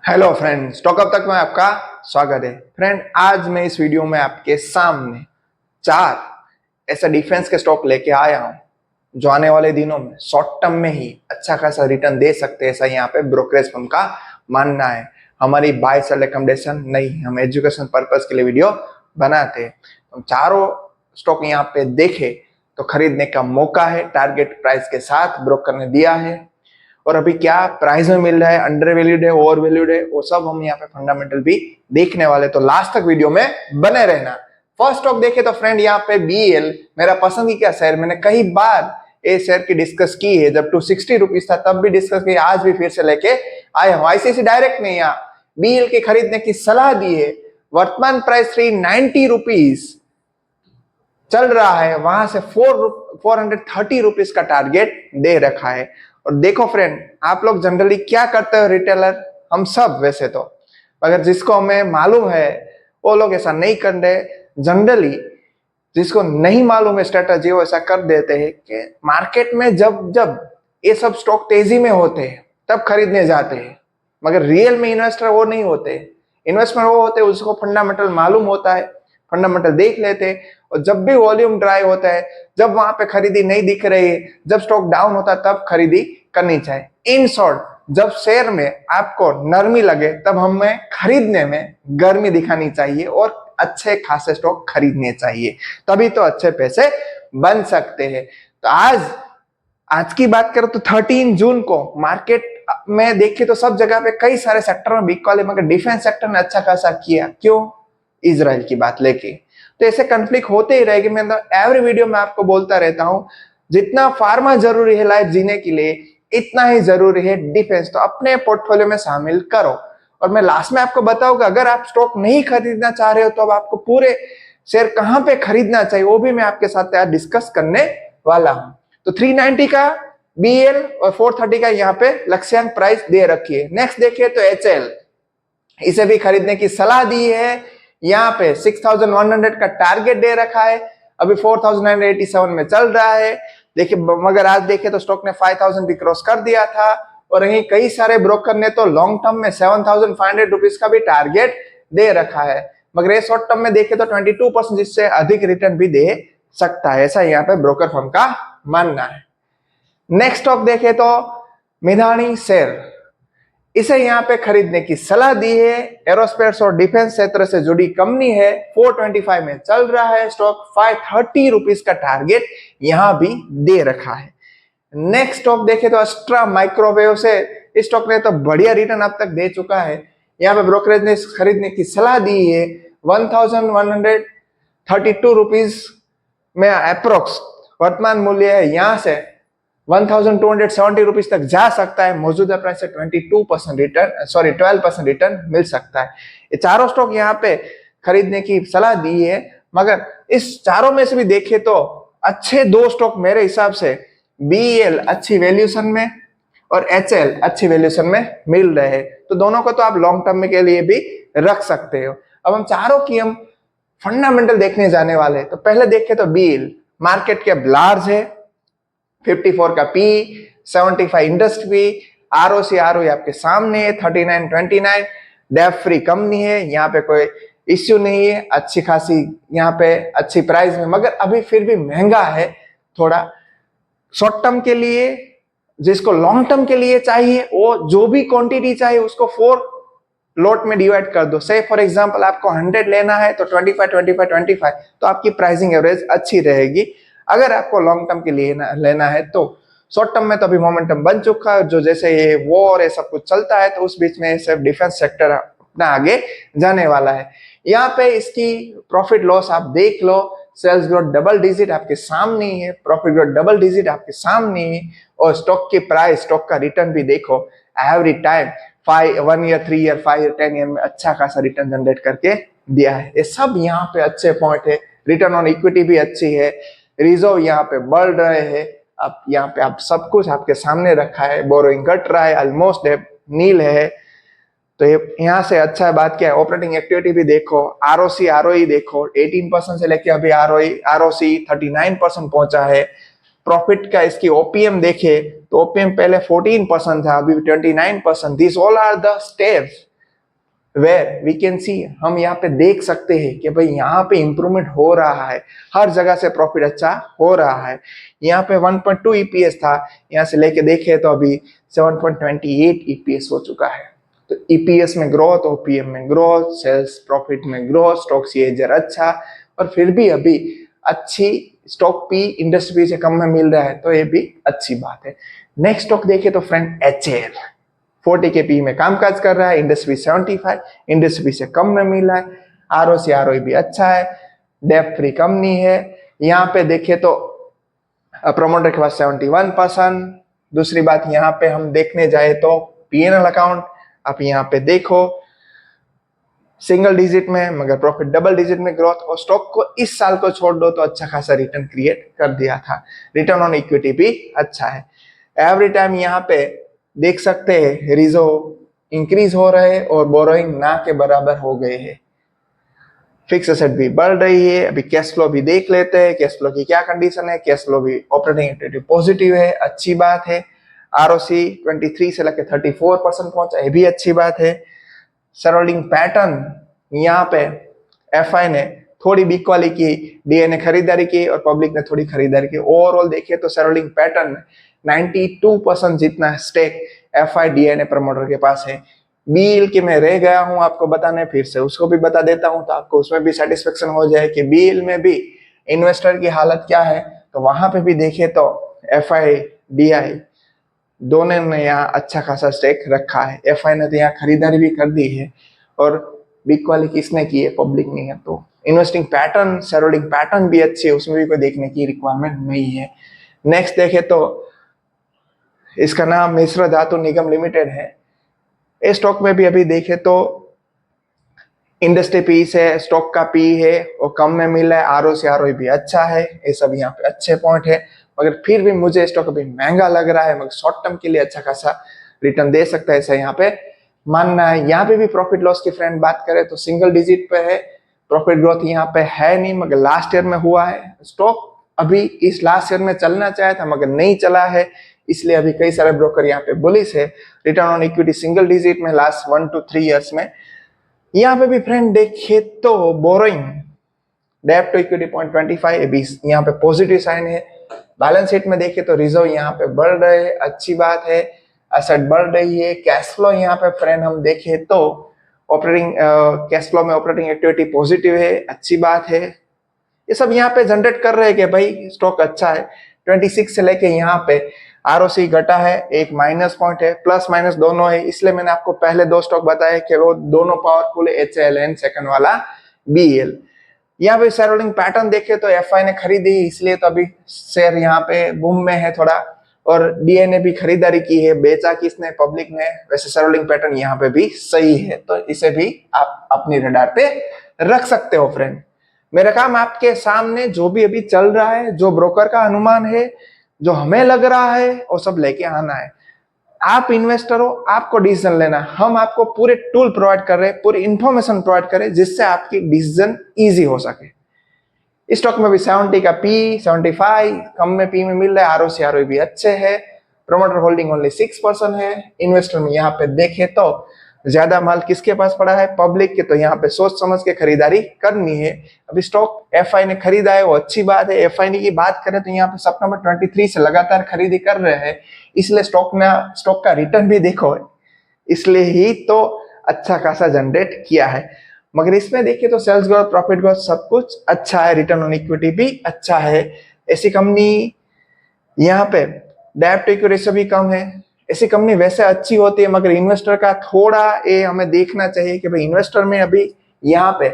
Hello friend, stock up तक में आपका स्वागत है। फ्रेंड, आज मैं इस वीडियो में आपके सामने 4 ऐसा डिफेंस के स्टॉक लेके आया हूं जो आने वाले दिनों में शॉर्ट टर्म में ही अच्छा खासा रिटर्न दे सकते हैं। ऐसा यहाँ पे ब्रोकरेज फर्म का मानना है। हमारी बाय सेल रिकमेंडेशन नहीं, हम एजुकेशन पर्पज के लिए वीडियो बनाते हैं। हम चारों स्टॉक यहाँ पे देखे तो खरीदने का मौका है। टारगेट प्राइस के साथ ब्रोकर ने दिया है और अभी क्या प्राइस में मिल रहा है, अंडर वैल्यूड है, ओवर वैल्यूड है, वो सब हम यहाँ पे फंडामेंटल भी देखने वाले। तो लास्ट तक वीडियो में बने रहना। फर्स्ट स्टॉक देखे तो फ्रेंड यहाँ पे बीएल मेरा पसंदीदा शेयर, मैंने कई बार ये शेयर की डिस्कस की है। जब 260 रुपीज था तब भी डिस्कस की, आज भी फिर से लेके आया हूँ। आईसीआईसी डायरेक्ट ने यहाँ बीएल के खरीदने की सलाह दी है। वर्तमान प्राइस 390 रुपीज चल रहा है, वहां से 430 रुपीज का टारगेट दे रखा है। और देखो फ्रेंड, आप लोग जनरली क्या करते हो, रिटेलर हम सब वैसे तो, अगर जिसको हमें मालूम है वो लोग ऐसा नहीं कर रहे। जनरली जिसको नहीं मालूम है स्ट्रेटजी, वो ऐसा कर देते हैं कि मार्केट में जब जब ये सब स्टॉक तेजी में होते हैं तब खरीदने जाते हैं। मगर रियल में इन्वेस्टर वो नहीं होते। इन्वेस्टर वो होते हैं उसको फंडामेंटल मालूम होता है, फंडामेंटल देख लेते हैं, और जब भी वॉल्यूम ड्राई होता है, जब वहां पे खरीदी नहीं दिख रही है, जब स्टॉक डाउन होता है, तब खरीदी करनी चाहिए। इन शॉर्ट, जब शेयर में आपको नरमी लगे तब हमें खरीदने में गर्मी दिखानी चाहिए और अच्छे खासे स्टॉक खरीदने चाहिए, तभी तो अच्छे पैसे बन सकते हैं। तो आज की बात करें तो 13 जून को मार्केट में देखे तो सब जगह पे कई सारे सेक्टर में वीक वाले, मगर डिफेंस सेक्टर ने अच्छा खासा किया। क्यों? इजराइल की बात लेके। तो ऐसे कन्फ्लिक्ट होते ही रहेंगे। मैं एवरी वीडियो में आपको बोलता रहता हूं, जितना फार्मा जरूरी है लाइफ जीने के लिए, इतना ही जरूरी है डिफेंस। तो अपने पोर्टफोलियो में शामिल करो। और मैं लास्ट में आपको बताऊंगा, अगर आप स्टॉक नहीं खरीदना चाह रहे हो तो अब आपको पूरे शेयर कहां पे खरीदना चाहिए, वो भी मैं आपके साथ आज डिस्कस करने वाला हूं। तो 390 का बीएल और 430 का यहाँ पे लक्ष्यांक प्राइस दे रखी है। नेक्स्ट देखिए तो एचएल, इसे भी खरीदने की सलाह दी है। यहाँ पे 6100 का टारगेट दे रखा है, अभी 4987 में चल रहा है। देखिए, मगर आज देखे तो स्टॉक ने 5000 भी क्रॉस कर दिया था। और यही कई सारे ब्रोकर ने तो लॉन्ग टर्म में 7500 रुपीज का भी टारगेट दे रखा है, मगर ये शॉर्ट टर्म में देखे तो 22% जिससे अधिक रिटर्न भी दे सकता है, ऐसा यहाँ पे ब्रोकर फर्म का मानना है। नेक्स्ट स्टॉक देखे तो मिधानी शेयर, इसे यहाँ पे खरीदने की सलाह दी है। एरोस्पेस और डिफेंस क्षेत्र से जुड़ी कंपनी है। 425 में चल रहा है स्टॉक। 530 रुपीज का टारगेट यहाँ भी दे रखा है। नेक्स्ट स्टॉक देखे तो अस्ट्रा माइक्रोवेव से, इस स्टॉक ने तो बढ़िया रिटर्न अब तक दे चुका है। यहाँ पे ब्रोकरेज ने खरीदने की सलाह दी है। 1132 रुपीज में अप्रोक्स वर्तमान मूल्य है। यहाँ से 1270 रुपीज तक जा सकता है। मौजूदा प्राइस से 12% रिटर्न मिल सकता है। ये चारों स्टॉक यहाँ पे खरीदने की सलाह दी है, मगर इस चारों में से भी देखे तो अच्छे 2 स्टॉक मेरे हिसाब से बीएल अच्छी वैल्यूएशन में और एचएल अच्छी वैल्यूएशन में मिल रहे हैं। तो दोनों को तो आप लॉन्ग टर्म के लिए भी रख सकते हो। अब हम चारों की हम फंडामेंटल देखने जाने वाले हैं। तो पहले देखे तो बीएल मार्केट कैप लार्ज है, 54 का पी, 75 इंडस्ट्री, आरओसी आरओई आपके सामने है, 39-29, डेब्ट फ्री कंपनी है, यहाँ पे कोई इश्यू नहीं है, अच्छी खासी यहाँ पे अच्छी प्राइस में, मगर अभी फिर भी महंगा है थोड़ा। शॉर्ट टर्म के लिए, जिसको लॉन्ग टर्म के लिए चाहिए, वो जो भी क्वांटिटी चाहिए उसको 4 लॉट में डिवाइड कर दो। से फॉर एग्जांपल आपको 100 लेना है तो 25 तो आपकी प्राइसिंग एवरेज अच्छी रहेगी। अगर आपको लॉन्ग टर्म के लिए लेना है तो शॉर्ट टर्म में तो अभी मोमेंटम बन चुका है, जो जैसे ये वॉर ये सब कुछ चलता है तो उस बीच में सिर्फ डिफेंस सेक्टर अपना आगे जाने वाला है। यहाँ पे इसकी प्रॉफिट लॉस आप देख लो। सेल्स ग्रोथ डबल डिजिट आपके सामने ही है, प्रॉफिट ग्रोथ डबल डिजिट आपके सामने ही, और स्टॉक की प्राइस, स्टॉक का रिटर्न भी देखो every time 1 year, 3 year, 5 year, 10 year में अच्छा खासा रिटर्न जनरेट करके दिया है। ये सब यहाँ पे अच्छे पॉइंट है। रिटर्न ऑन इक्विटी भी अच्छी है, रिजर्व यहाँ पे बढ़ रहे हैं। अब यहाँ पे आप सब कुछ आपके सामने रखा है। बोरोइंग घट रहा है, ऑलमोस्ट नील है। तो यहाँ से अच्छा बात क्या है, ऑपरेटिंग एक्टिविटी भी देखो, आरओसी आरओई देखो, 18% से लेके अभी आरओसी 39% पहुंचा है। प्रॉफिट का इसकी ओपीएम देखे तो ओपीएम पहले 14% था, अभी 29%। This all are the steps where we can see, हम यहाँ पे देख सकते हैं कि भाई यहाँ पे इंप्रूवमेंट हो रहा है, हर जगह से प्रॉफिट अच्छा हो रहा है। यहाँ पे 1.2 ईपीएस था, यहाँ से लेके देखे तो अभी 7.28 ईपीएस हो चुका है। तो ईपीएस में ग्रोथ, ओपीएम में ग्रोथ, सेल्स प्रॉफिट में ग्रोथ, स्टॉक सीएजीआर अच्छा, और फिर भी अभी अच्छी स्टॉक पी इंडस्ट्री से कम में मिल रहा है, तो ये भी अच्छी बात है। नेक्स्ट स्टॉक देखे तो फ्रेंड एचएएल 40 के पी में कामकाज कर रहा है, इंडस्ट्री 75, इंडस्ट्री से कम में मिला है, आरओसी आरओई भी अच्छा है, डेब्ट फ्री कंपनी है। यहाँ पे देखे तो प्रोमोटर के पास 71%। दूसरी बात यहाँ पे हम देखने जाए तो पीएनएल अकाउंट, आप यहाँ पे देखो सिंगल डिजिट में मगर प्रॉफिट डबल डिजिट में ग्रोथ, और स्टॉक को इस साल को छोड़ दो तो अच्छा खासा रिटर्न क्रिएट कर दिया था। रिटर्न ऑन इक्विटी भी अच्छा है। एवरी टाइम यहाँ पे देख सकते हैं रिजर्व इंक्रीज हो रहे हैं और बोरोइंग ना के बराबर हो गए हैं। फिक्स एसेट भी बढ़ रही है। अभी कैश फ्लो भी देख लेते हैं, कैश फ्लो की क्या कंडीशन है। कैश फ्लो भी ऑपरेटिंग एक्टिविटी पॉजिटिव है, अच्छी बात है। आरओसी 23 से लेकर 34% पहुंचा, ये भी अच्छी बात है। सराउंडिंग पैटर्न, यहाँ पे एफआई ने थोड़ी बिक वाली की, डीए ने खरीदारी की और पब्लिक ने थोड़ी खरीदारी की। ओवरऑल देखिए तो सराउंडिंग पैटर्न 92% जितना स्टेक एफआई डीए ने प्रमोटर के पास है। बील के मैं रह गया हूं आपको बताने, फिर से उसको भी बता देता हूं तो आपको उसमें भी सेटिस्फेक्शन हो जाए कि बील में भी इन्वेस्टर की हालत क्या है। तो वहां पे भी देखे तो एफआई डीआई दोनों ने यहाँ अच्छा खासा स्टेक रखा है। एफआई ने तो यहाँ खरीदारी भी कर दी है और बिग वाली किसने की है, पब्लिक नहीं है। तो इन्वेस्टिंग पैटर्न, शेयरहोल्डिंग पैटर्न भी अच्छी है, उसमें भी कोई देखने की रिक्वायरमेंट नहीं है। नेक्स्ट देखे तो इसका नाम मिश्र धातु निगम लिमिटेड है। इस स्टॉक में भी अभी देखे तो इंडस्ट्री पीस है, स्टॉक का पी है और कम में मिला है, आरओसी आरओई भी अच्छा है, ये सब यहाँ पे अच्छे पॉइंट है। मगर फिर भी मुझे स्टॉक अभी महंगा लग रहा है, मगर शॉर्ट टर्म के लिए अच्छा खासा रिटर्न दे सकता है, ऐसा यहाँ पे मानना है। यहाँ पे भी प्रॉफिट लॉस की फ्रेंड बात करें तो सिंगल डिजिट पे है, प्रॉफिट ग्रोथ यहाँ पे है नहीं, मगर लास्ट ईयर में हुआ है। स्टॉक अभी इस लास्ट ईयर में चलना चाहे था मगर नहीं चला है, इसलिए अभी कई सारे ब्रोकर यहाँ पे बुलिश है। Return on equity single digit में लास्ट 1 to 3 ईयर्स में। यहाँ पे भी फ्रेंड देखे तो बोरोइंग डेब्ट टू इक्विटी 0.25 यहाँ पे पॉजिटिव साइन है। बैलेंस शीट में देखे तो रिजर्व यहाँ पे बढ़ रहे हैं, अच्छी बात है। एसेट बढ़ रही है। कैश फ्लो यहाँ पे फ्रेंड हम देखे तो ऑपरेटिंग कैश फ्लो में ऑपरेटिंग एक्टिविटी पॉजिटिव है, अच्छी बात है। ये सब यहाँ पे जनरेट कर रहे हैं कि भाई स्टॉक अच्छा है। 26 से लेके यहाँ पे आरओसी घटा है, एक माइनस पॉइंट है, प्लस माइनस दोनों है। इसलिए मैंने आपको पहले दो स्टॉक बताए कि वो दोनों पावरफुल है, एचएएल एंड सेकंड वाला बीएल। यहाँ पे शेयर होल्डिंग पैटर्न देखे तो एफआई ने खरीदी, इसलिए तो अभी शेयर यहाँ पे बूम में है थोड़ा, और डीए ने भी खरीदारी की है, बेचा किसने, पब्लिक ने। वैसे शेयर होल्डिंग पैटर्न यहाँ पे भी सही है, तो इसे भी आप अपनी रडार पे रख सकते हो फ्रेंड। मेरा काम आपके सामने जो भी अभी चल रहा है, जो ब्रोकर का अनुमान है, जो हमें लग रहा है, वो सब लेके आना है। आप इन्वेस्टर हो, आपको डिसीजन लेना। हम आपको पूरे टूल प्रोवाइड कर रहे हैं, पूरी इंफॉर्मेशन प्रोवाइड कर रहे हैं, जिससे आपकी डिसीजन इजी हो सके। इस स्टॉक में भी 70 का पी, 75 कम में पी में मिल रहा है, आरओसी आरओई भी अच्छे है। प्रोमोटर होल्डिंग ओनली 6% है। इन्वेस्टर में यहाँ पे देखे तो ज्यादा माल किसके पास पड़ा है, पब्लिक के। तो यहाँ पे सोच समझ के खरीदारी करनी है। अभी स्टॉक एफआई ने खरीदा है, वो अच्छी बात है। एफआई की बात करें तो यहाँ पे सितंबर 23 से लगातार खरीदी कर रहे हैं, इसलिए स्टॉक का रिटर्न भी देखो, इसलिए ही तो अच्छा खासा जनरेट किया है। मगर इसमें देखिए तो सेल्स ग्रोथ, प्रॉफिट ग्रोथ सब कुछ अच्छा है, रिटर्न ऑन इक्विटी भी अच्छा है। ऐसी कंपनी यहाँ पे डेब्ट टू इक्विटी रेशियो भी कम है। ऐसी कंपनी वैसे अच्छी होती है, मगर इन्वेस्टर का थोड़ा ये हमें देखना चाहिए कि भाई इन्वेस्टर में अभी यहाँ पे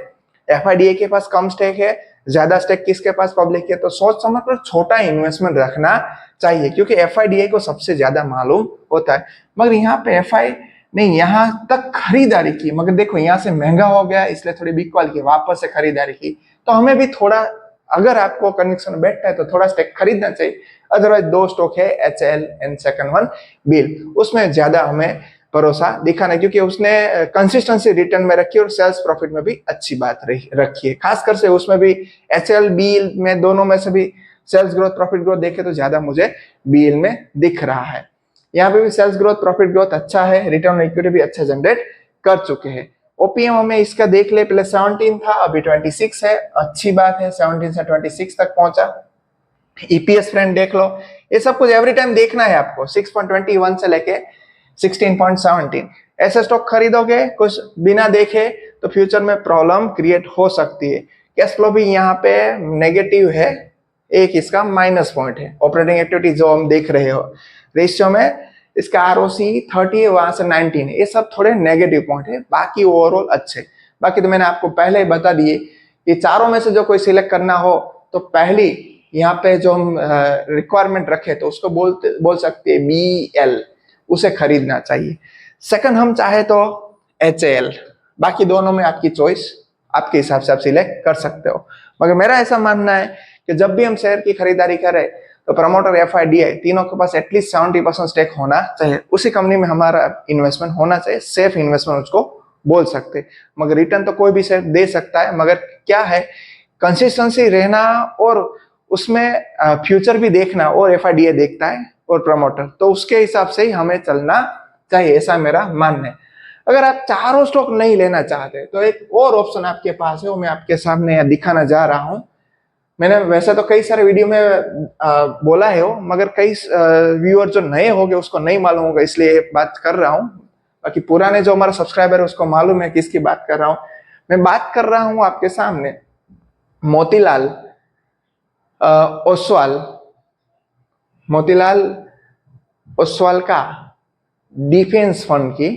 एफआईडीए के पास कम स्टेक है, ज्यादा स्टेक किसके पास, पब्लिक के। तो सोच समझ कर छोटा इन्वेस्टमेंट रखना चाहिए, क्योंकि एफआईडीए को सबसे ज्यादा मालूम होता है। मगर यहाँ पे एफआई ने यहाँ तक खरीदारी की, मगर देखो यहाँ से महंगा हो गया, इसलिए थोड़ी बिक वाली की वापस से खरीदारी की। तो हमें भी थोड़ा, अगर आपको कन्विक्शन बैठता है तो थोड़ा स्टेक खरीदना चाहिए। अदरवाइज दो स्टॉक है, HAL and second one BL, उसमें ज्यादा हमें भरोसा दिखाना है, क्योंकि उसने कंसिस्टेंसी रिटर्न में रखी और सेल्स प्रॉफिट में भी अच्छी बात रखी है। खासकर से उसमें भी एचएएल बीएल में, दोनों में से भी सेल्स ग्रोथ प्रॉफिट ग्रोथ देखे तो ज्यादा मुझे बीएल में दिख रहा है। यहाँ पे भी सेल्स ग्रोथ प्रॉफिट ग्रोथ अच्छा है, रिटर्न ऑन इक्विटी भी अच्छा जनरेट कर चुके हैं। ओपीएम हमें इसका देख ले, पहले 17 था, अभी 26 है, अच्छी बात है, 17 से 26 तक पहुंचा। ईपीएस फ्रेंड देख लो, ये सब कुछ एवरी टाइम देखना है आपको, 6.21 से लेके 16.17। ऐसे स्टॉक खरीदोगे कुछ बिना देखे तो फ्यूचर में प्रॉब्लम क्रिएट हो सकती है। कैश फ्लो भी यहाँ पे नेगेटिव है, एक इसका माइनस पॉइंट है। ऑपरेटिंग एक्टिविटी जो हम देख रहे हो, रेशियो में इसका आरओसी 30 है, वहां से 19 है, ये सब थोड़े नेगेटिव पॉइंट है, बाकी ओवरऑल अच्छे। बाकी तो मैंने आपको पहले ही बता दिए कि चारों में से जो कोई सिलेक्ट करना हो तो पहली यहाँ पे जो हम रिक्वायरमेंट रखे तो उसको बोल सकते हैं BL, उसे खरीदना चाहिए। सेकंड हम चाहे तो HAL, बाकी दोनों में आपकी चॉइस, आपके हिसाब से आप सिलेक्ट कर सकते हो। मगर मेरा ऐसा मानना है कि जब भी हम शेयर की खरीदारी करें तो प्रमोटर FIDI तीनों के पास एटलीस्ट 70% स्टेक होना चाहिए, उसी कंपनी में हमारा इन्वेस्टमेंट होना चाहिए, सेफ इन्वेस्टमेंट उसको बोल सकते। मगर रिटर्न तो कोई भी शेयर दे सकता है, मगर क्या है कंसिस्टेंसी रहना और उसमें फ्यूचर भी देखना, और FIDI देखता है और प्रमोटर, तो उसके हिसाब से ही हमें चलना चाहिए, ऐसा मेरा मानना है। अगर आप चारों स्टॉक नहीं लेना चाहते तो एक और ऑप्शन आपके पास है, वो मैं आपके सामने दिखाना जा रहा हूं। मैंने वैसे तो कई सारे वीडियो में बोला है वो, मगर कई व्यूअर जो नए होंगे उसको नहीं मालूम होगा, इसलिए बात कर रहा हूँ। बाकी पुराने जो हमारा सब्सक्राइबर है उसको मालूम है किसकी बात कर रहा हूँ। मैं बात कर रहा हूँ आपके सामने मोतीलाल ओसवाल, मोतीलाल ओसवाल का डिफेंस फंड की,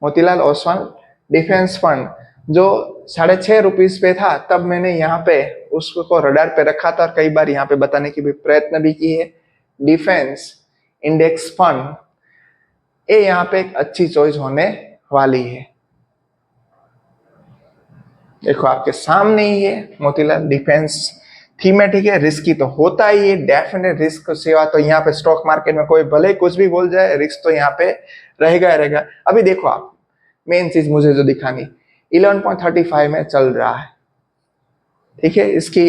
मोतीलाल ओसवाल डिफेंस फंड जो 6.5 रुपीज पे था, तब मैंने यहाँ पे उसको रडार पे रखा था और कई बार यहाँ पे बताने की भी प्रयत्न भी की है। डिफेंस इंडेक्स फंड, ये यहाँ पे एक अच्छी चॉइस होने वाली है। देखो आपके सामने ही है मोतीलाल डिफेंस, थीमेटिक है, रिस्की तो होता ही है, डेफिनेट रिस्क सेवा तो यहाँ पे स्टॉक मार्केट में कोई भले कुछ भी बोल जाए, रिस्क तो यहाँ पे रहेगा ही रहेगा। अभी देखो आप, मेन चीज मुझे जो दिखानी, 11.35 में चल रहा है, ठीक है। इसकी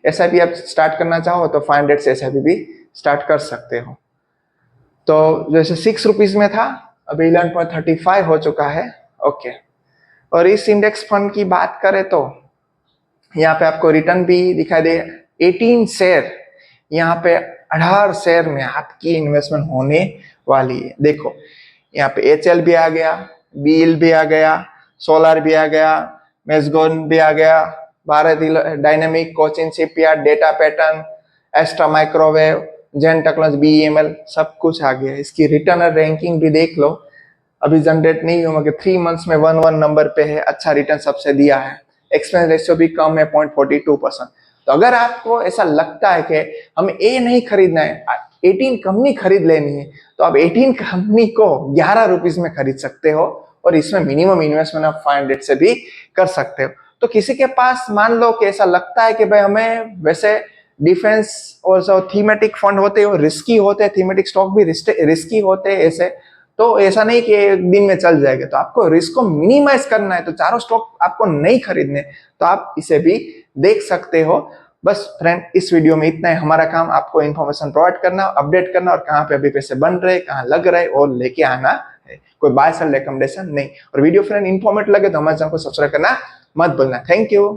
SIP आप स्टार्ट करना चाहो तो 500 से SIP भी स्टार्ट कर सकते हो। तो जैसे 6 रुपीज में था, अभी 11.35 हो चुका है, ओके। और इस इंडेक्स फंड की बात करें तो यहाँ पे आपको रिटर्न भी दिखाई दे, 18 शेयर, यहाँ पे 18 शेयर में आपकी इन्वेस्टमेंट होने वाली है। देखो यहाँ पे HL भी आ गया, BL भी आ गया, सोलार भी आ गया, मेजगोन भी आ गया, Bharat dynamic, Cochin shipyard, data pattern, Astra microwave, Zen technology, BEML, सब कुछ आ गया। इसकी रिटर्न रैंकिंग भी देख लो, अभी जनरेट नहीं हो मगर 3 मंथ्स में 11 नंबर पे है, अच्छा रिटर्न सबसे दिया है। एक्सपेंस रेशियो भी कम है, 0.42%। तो अगर आपको ऐसा लगता है कि हमें ए नहीं खरीदना है, 18 कंपनी खरीद लेनी है, तो आप 18 कंपनी को 11 रुपीज में खरीद सकते हो, और इसमें मिनिमम इन्वेस्टमेंट आप 500 से भी कर सकते हो। तो किसी के पास मान लो कि ऐसा लगता है कि भाई हमें वैसे डिफेंस और जो थीमेटिक फंड होते हैं वो रिस्की होते हैं, थीमेटिक स्टॉक भी रिस्की होते हैं, ऐसे तो ऐसा नहीं कि एक दिन में चल जाएगा, तो आपको रिस्क को मिनिमाइज करना है, तो चारों स्टॉक आपको नहीं खरीदने, तो आप इसे भी देख सकते हो। बस फ्रेंड, इस वीडियो में इतना है। हमारा काम आपको इन्फॉर्मेशन प्रोवाइड करना, अपडेट करना, और कहाँ पे अभी पैसे बन रहे, कहाँ लग रहे और लेके आना है, कोई बाय सेल रिकमेंडेशन नहीं। और वीडियो फ्रेंड इन्फॉर्मेटिव लगे तो हमारे चैनल को सब्सक्राइब करना मत भूलना। Thank you.